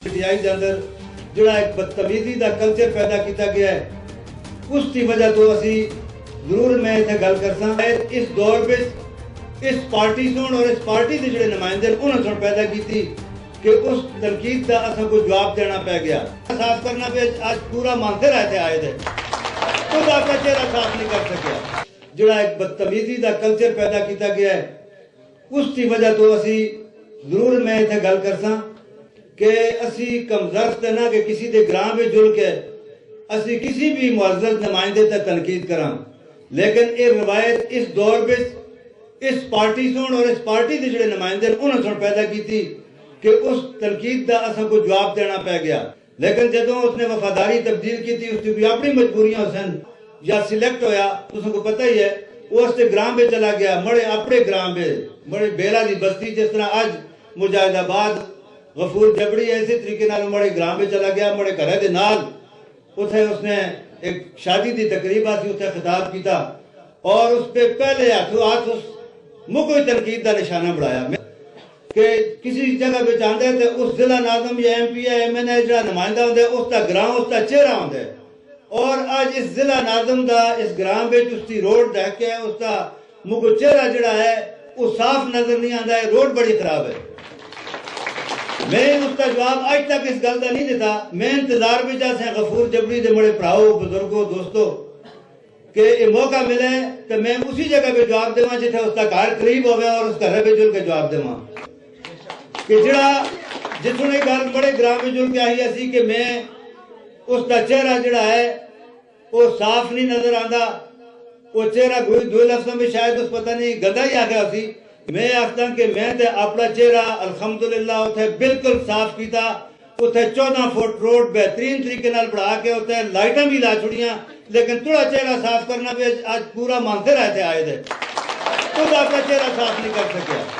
پٹیائی دے اندر جڑا ایک بدتمیزی دا کلچر پیدا کیتا گیا ہے اس کی وجہ تو اسی ضرور میں اتنے گل کرساں اس دور پہ اس پارٹی سن اور اس پارٹی کے جڑے نمائندے انہوں نے پیدا کی کہ اس تنقید کا اصل کو جواب دینا پہ گیا صاف کرنا پہ آج پورا مانتے رہتے آئے تھے خود آپ کا چہرہ صاف نہیں کر سکیا جڑا ایک بدتمیزی دا کلچر پیدا کیتا گیا ہے اس کی وجہ تو اسی ضرور میں اتنے گل کرساں کہ اسی کمزرست نہ کہ کسی دے گراں میں جل کے اسی کسی بھی معزز نمائندے تے تنقید کراں لیکن یہ روایت اس دور پہ اس پارٹی سن اور اس پارٹی کے جڑے نمائندے انہوں نے پیدا کی کہ اس تنقید کا اصل کو جواب دینا پہ گیا لیکن جدوں اس نے وفاداری تبدیل کی تھی اس کی بھی اپنی مجبوریاں سن یا سلیکٹ ہویا اس کو پتہ ہی ہے وہ اس کے گراں پہ چلا گیا مڑے اپنے گراں پہ مڑے بیلا دی بستی جس طرح آج مجاہد آباد غفور جبڑی ہے اسی طریقے نال مڑے گراں پہ چلا گیا مڑے گھرے دے نال اتھے اس نے ایک شادی دی تقریب آتی اتھے خطاب کیتا اور اس پہ پہلے ہاتھ اس مکوئی تنقید کا نشانہ بڑھایا کہ کسی جگہ پہ چاہتے ہیں تو اس ضلع ناظم یا ایم پی ایم این اے جڑا نمائندہ ہوتا ہے اس کا گراں اس کا چہرہ ہوتا ہے اور آج اس ضلع ناظم دا اس گراں پہ اس کی روڈ دیکھ کے اس کا مکو چہرہ جڑا ہے وہ صاف نظر نہیں آتا ہے روڈ بڑی خراب ہے میں اس کا جواب آج تک اس گل کا نہیں دیتا میں انتظار بھی چاہتے ہیں غفور جبڑی دے بڑے پڑھاؤ بزرگوں دوستوں کہ یہ موقع ملے تو میں اسی جگہ پہ جواب دوں جتنے اس کا گھر قریب ہوگا اور اس گھر پہ جل کے جواب دوں کہ جڑا جتوں نے گھر بڑے گراں پہ جل کے آئی ایسی کہ میں اس کا چہرہ جڑا ہے وہ صاف نہیں نظر آتا وہ چہرہ دو لفظوں میں شاید اس پتہ نہیں گندا ہی آ گیا اسی میں آختا کہ میں تے اپنا چہرہ الحمدللہ اتھے بالکل صاف کیتا اتھے 14 فٹ روڈ بہترین طریقے نال بڑھا کے اتھے لائٹاں بھی لا چھڑیاں لیکن تھوڑا چہرہ صاف کرنا بھی آج پورا مانتے رہتے آئے تھے خود آپ کا چہرہ صاف نہیں کر سکیا